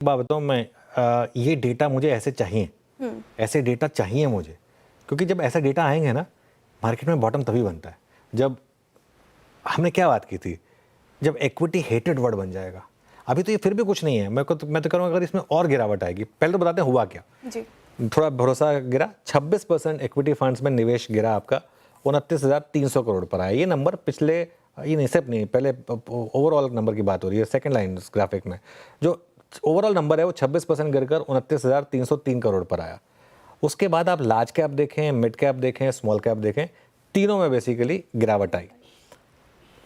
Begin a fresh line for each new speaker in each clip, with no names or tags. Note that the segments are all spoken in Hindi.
बात बताऊँ मैं, ये डेटा मुझे ऐसे चाहिए, ऐसे डेटा चाहिए मुझे, क्योंकि जब ऐसा डेटा आएंगे ना, मार्केट में बॉटम तभी बनता है जब हमने क्या बात की थी, जब इक्विटी हेटेड वर्ड बन जाएगा। अभी तो ये फिर भी कुछ नहीं है, मैं तो करूँगा अगर इसमें और गिरावट आएगी। पहले तो बताते हैं हुआ क्या
जी।
थोड़ा भरोसा गिरा, 26% इक्विटी फंड्स में निवेश गिरा आपका, 29,300 करोड़ पर आया। ये नंबर पिछले, ये नहीं सिर्फ नहीं, पहले ओवरऑल नंबर की बात हो रही है। सेकंड लाइन इस ग्राफिक में जो ओवरऑल नंबर है वो 26% गिरकर 29,303 करोड़ पर आया। उसके बाद आप लार्ज कैप देखें, मिड कैप देखें, स्मॉल कैप देखें, तीनों में बेसिकली गिरावट आई।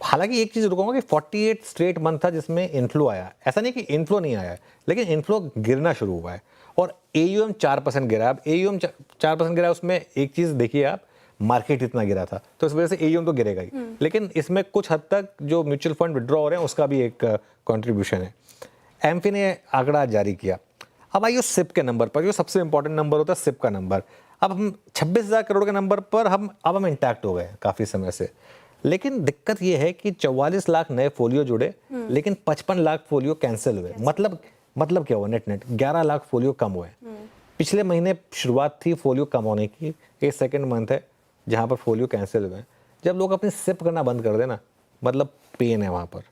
हालांकि एक चीज रुकूंगा कि 48 स्ट्रेट मंथ था जिसमें इनफ्लो आया। ऐसा नहीं कि इनफ्लो नहीं आया है, लेकिन इनफ्लो गिरना शुरू हुआ है और एयूएम 4% गिरा। अब एयूएम 4% गिरा, उसमें एक चीज देखिए आप, मार्केट इतना गिरा था तो इस वजह से एयूएम तो गिरेगा ही, लेकिन इसमें कुछ हद तक जो म्यूचुअल फंड विड्रॉ हो रहे हैं उसका भी एक कंट्रीब्यूशन है। एमफी ने आंकड़ा जारी किया। अब आइए सिप के नंबर पर, जो सबसे इंपॉर्टेंट नंबर होता है सिप का नंबर। अब हम 26,000 करोड़ के नंबर पर हम इंटैक्ट हो गए काफी समय से, लेकिन दिक्कत यह है कि 44 लाख नए फोलियो जुड़े, लेकिन 55 लाख फोलियो कैंसिल हुए। मतलब क्या हुआ, नेट 11 लाख फोलियो कम हुए। पिछले महीने शुरुआत थी फोलियो कम होने की, ये सेकंड मंथ है जहां पर फोलियो कैंसिल हुए। जब लोग अपनी सिप करना बंद कर देना, मतलब पेन है वहां पर।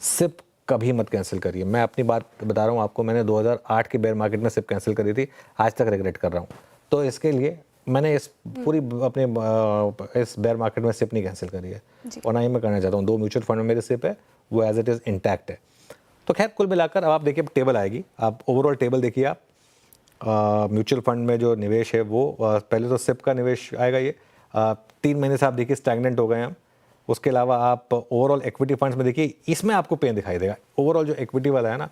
सिप कभी मत कैंसिल करिए। मैं अपनी बात बता रहा हूँ आपको, मैंने 2008 के बेयर मार्केट में सिप कैंसिल करी थी, आज तक रिग्रेट कर रहा हूँ। तो इसके लिए मैंने इस पूरी अपने इस बेयर मार्केट में सिप नहीं कैंसिल करी है और ना ही मैं करना चाहता हूँ। 2 म्यूचुअल फंड में मेरे सिप है, वो एज इट इज़ इंटैक्ट है। तो खैर कुल मिलाकर अब आप देखिए टेबल आएगी, आप ओवरऑल टेबल देखिए आप। म्यूचुअल फंड में जो निवेश है वो पहले तो सिप का निवेश आएगा। ये 3 महीने से आप देखिए स्टैग्नेंट हो गए हैं। उसके अलावा आप ओवरऑल इक्विटी फंड्स में देखिए, इसमें आपको पेन दिखाई देगा। ओवरऑल जो इक्विटी वाला है ना,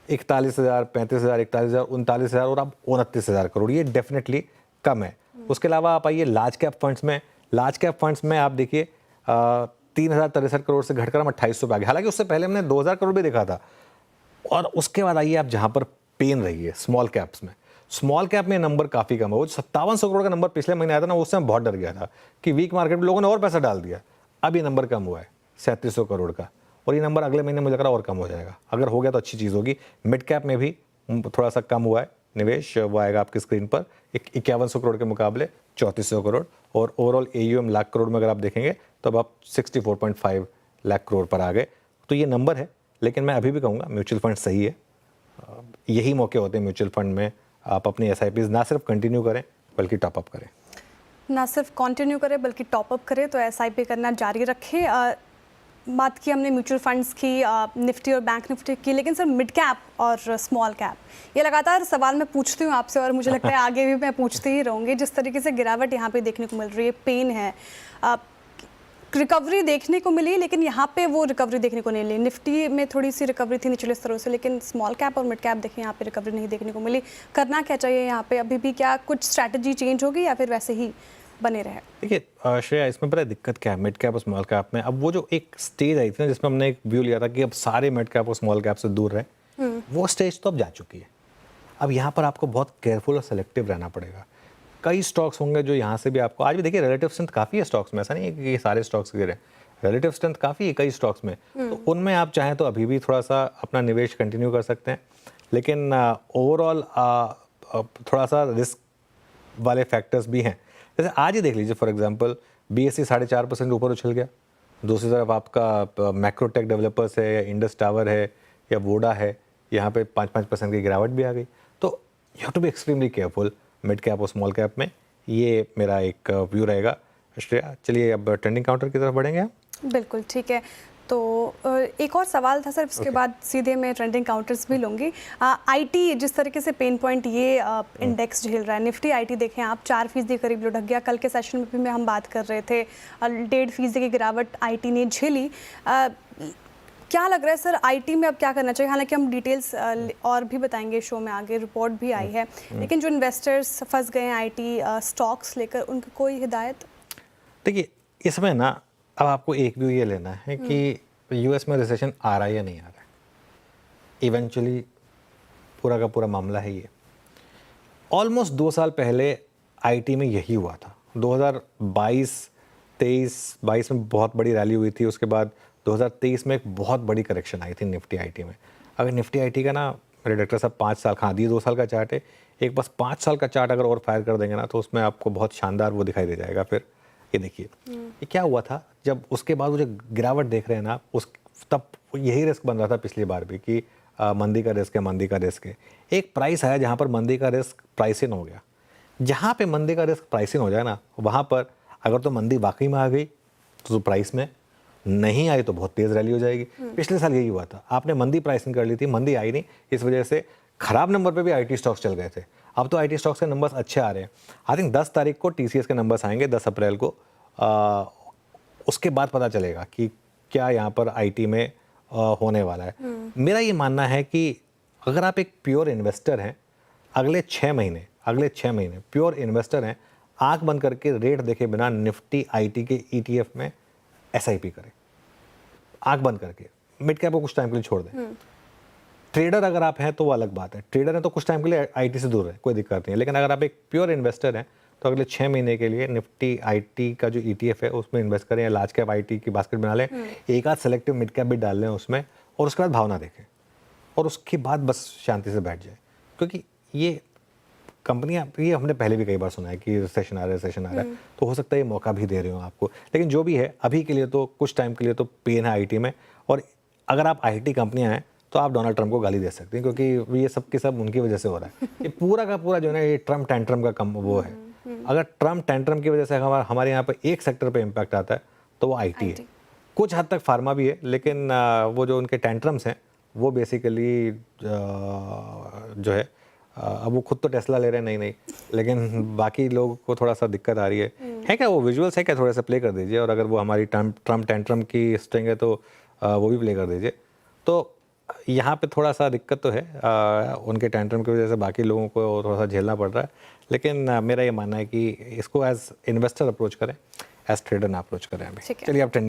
41,000, 35,000, 41,000, 39,000 और अब 29,000 करोड़, ये डेफिनेटली कम है। उसके अलावा आप आइए लार्ज कैप फंड्स में। लार्ज कैप फंड्स में आप देखिए 3,063 करोड़ से घटकर हम 2800 पे आ गए। हालांकि उससे पहले हमने 2,000 करोड़ भी देखा था। और उसके बाद आइए आप जहां पर पेन रही है स्मॉल कैप्स में। स्मॉल कैप में नंबर काफी कम है। वो 5700 करोड़ का नंबर पिछले महीने आया था ना, उससे मैं बहुत डर गया था कि वीक मार्केट में लोगों ने और पैसा डाल दिया। अब ये नंबर कम हुआ है 3700 करोड़ का, और ये नंबर अगले महीने मुझे लग रहा है और कम हो जाएगा। अगर हो गया तो अच्छी चीज होगी। मिड कैप में भी थोड़ा सा कम हुआ है निवेश, वो आएगा आपकी स्क्रीन पर 5100 करोड़ के मुकाबले 3400 करोड़। और ओवरऑल एयूएम लाख करोड़ में अगर आप देखेंगे तो अब आप 64.5 लाख करोड़ पर आ गए। तो ये नंबर है, लेकिन मैं अभी भी कहूँगा म्यूचुअल फंड सही है। यही मौके होते हैं म्यूचुअल फंड में, आप अपनी एसआईपीज ना सिर्फ कंटिन्यू करें बल्कि टॉपअप करें।
ना सिर्फ कंटिन्यू करें बल्कि टॉपअप करें, तो एसआईपी करना जारी रखें। बात की हमने म्यूचुअल फंड्स की, निफ्टी और बैंक निफ्टी की, लेकिन सर मिड कैप और स्मॉल कैप, ये लगातार सवाल मैं पूछती हूँ आपसे और मुझे लगता है आगे भी मैं पूछती ही रहूँगी। जिस तरीके से गिरावट यहाँ पे देखने को मिल रही है, पेन है, रिकवरी देखने को मिली, लेकिन यहाँ पे वो रिकवरी देखने को नहीं मिली। निफ्टी में थोड़ी सी रिकवरी थी निचले स्तरों से, लेकिन स्मॉल कैप और मिड कैप देखें यहाँ पे रिकवरी नहीं देखने को मिली। करना क्या चाहिए यहाँ पे? अभी भी क्या कुछ स्ट्रैटेजी चेंज होगी या फिर वैसे ही बने रहे?
देखिए श्रेया, इसमें पता है दिक्कत क्या है मिड कैप और स्मॉल कैप में। अब वो जो एक स्टेज आई थी ना जिसमें हमने एक व्यू लिया था कि अब सारे मिड कैप और स्मॉल कैप से दूर रहे, वो स्टेज तो अब जा चुकी है। अब यहाँ पर आपको बहुत केयरफुल और सेलेक्टिव रहना पड़ेगा। कई स्टॉक्स होंगे जो यहाँ से भी आपको, आज भी देखिए रिलेटिव स्ट्रेंथ काफ़ी है स्टॉक्स में, ऐसा नहीं है कि ये सारे स्टॉक्स गिरे। रिलेटिव स्ट्रेंथ काफ़ी है कई स्टॉक्स में, तो उनमें आप चाहें तो अभी भी थोड़ा सा अपना निवेश कंटिन्यू कर सकते हैं। लेकिन ओवरऑल थोड़ा सा रिस्क वाले फैक्टर्स भी हैं। जैसे आज ही देख लीजिए फॉर एग्जांपल, बीएससी 4.5% ऊपर उछल गया। दूसरी तरफ आपका मैक्रोटेक डेवलपर्स है या इंडस टावर है या वोडा है, यहाँ पे 5% की गिरावट भी आ गई। तो you have to be extremely careful mid cap और स्मॉल कैप में। ये मेरा एक व्यू रहेगा। श्रेया, चलिए अब ट्रेंडिंग काउंटर की तरफ बढ़ेंगे।
बिल्कुल ठीक है। तो एक और सवाल था सर, उसके बाद सीधे मैं ट्रेंडिंग काउंटर्स भी लूँगी। आईटी जिस तरीके से पेन पॉइंट ये इंडेक्स झेल रहा है, निफ्टी आईटी देखें आप 4% करीब लुढ़क गया। कल के सेशन में भी हम बात कर रहे थे 1.5% की गिरावट आईटी ने झेली। क्या लग रहा है सर आईटी में अब क्या करना चाहिए? हालांकि हम डिटेल्स और भी बताएंगे शो में, आगे रिपोर्ट भी आई है, लेकिन जो इन्वेस्टर्स फंस गए हैं आईटी स्टॉक्स लेकर, उनकी कोई हिदायत?
देखिए इसमें ना अब आपको एक व्यू ये लेना है कि यूएस में रिसेशन आ रहा है या नहीं आ रहा है। इवेंचुअली पूरा का पूरा मामला है ये। ऑलमोस्ट 2 साल पहले आईटी में यही हुआ था। 2022 में बहुत बड़ी रैली हुई थी। उसके बाद 2023 में एक बहुत बड़ी करेक्शन आई थी निफ्टी आईटी में। अगर निफ्टी आईटी का ना मेरे डायरेक्टर साहब 5 साल, हाँ ये 2 साल का चार्ट है, एक बस 5 साल का चार्ट अगर और फायर कर देंगे ना तो उसमें आपको बहुत शानदार वो दिखाई दे जाएगा। फिर ये देखिए ये क्या हुआ था, जब उसके बाद वो जो गिरावट देख रहे हैं ना, उस तब यही रिस्क बन रहा था पिछली बार भी कि मंदी का रिस्क है, मंदी का रिस्क है। एक प्राइस आया जहाँ पर मंदी का रिस्क प्राइस इन हो गया। जहाँ पे मंदी का रिस्क प्राइस इन हो जाए ना, वहाँ पर अगर तो मंदी वाकई में आ गई तो प्राइस में, नहीं आई तो बहुत तेज़ रैली हो जाएगी। पिछले साल यही हुआ था, आपने मंदी प्राइसिंग कर ली थी, मंदी आई नहीं, इस वजह से खराब नंबर पे भी आईटी स्टॉक्स चल गए थे। अब तो आईटी स्टॉक्स के नंबर्स अच्छे आ रहे हैं। आई थिंक 10 तारीख को टीसीएस के नंबर्स आएंगे, 10 अप्रैल को। उसके बाद पता चलेगा कि क्या यहाँ पर आईटी में होने वाला है। मेरा ये मानना है कि अगर आप एक प्योर इन्वेस्टर हैं, अगले 6 महीने प्योर इन्वेस्टर हैं, आंख बंद करके रेट देखे बिना निफ्टी आईटी के ईटीएफ में एसआईपी करें, आंख बंद करके। मिड कैप को कुछ टाइम के लिए छोड़ दें। ट्रेडर अगर आप हैं तो वो अलग बात है, ट्रेडर हैं तो कुछ टाइम के लिए आईटी से दूर रहे, कोई दिक्कत नहीं है। लेकिन अगर आप एक प्योर इन्वेस्टर हैं तो अगले 6 महीने के लिए निफ्टी आईटी का जो ईटीएफ है उसमें इन्वेस्ट करें, या लार्ज कैप आईटी की बास्केट बना लें, एक आध सेलेक्टिव मिड कैप भी डाल लें उसमें, और उसके बाद भावना देखें, और उसके बाद बस शांति से बैठ जाए। क्योंकि ये कंपनियां, ये हमने पहले भी कई बार सुना है कि रिसेशन आ रहा है, तो हो सकता है ये मौका भी दे रहे हो आपको। लेकिन जो भी है अभी के लिए तो कुछ टाइम के लिए तो पेन है आईटी में। और अगर आप आईटी कंपनियां हैं तो आप डोनाल्ड ट्रंप को गाली दे सकते हैं, क्योंकि ये सब के सब उनकी वजह से हो रहा है। ये पूरा का पूरा जो है ना, ये ट्रम्प टेंट्रम का कम वो है। अगर ट्रम्प टेंट्रम की वजह से हमारे यहाँ पर एक सेक्टर पे इम्पैक्ट आता है तो वो आईटी है। कुछ हद तक फार्मा भी है, लेकिन वो जो उनके टेंट्रम्स हैं वो बेसिकली जो है, अब वो खुद तो टेस्ला ले रहे हैं, नहीं, लेकिन बाकी लोगों को थोड़ा सा दिक्कत आ रही है क्या? वो विजुअल्स है क्या? थोड़ा सा प्ले कर दीजिए, और अगर वो हमारी ट्रम्प टेंट्रम की स्ट्रिंग है तो वो भी प्ले कर दीजिए। तो यहाँ पे थोड़ा सा दिक्कत तो है, उनके टेंट्रम की वजह से बाकी लोगों को थोड़ा सा झेलना पड़ रहा है। लेकिन मेरा ये मानना है कि इसको एज इन्वेस्टर अप्रोच करें, एज ट्रेडर ना अप्रोच करें अभी। चलिए आप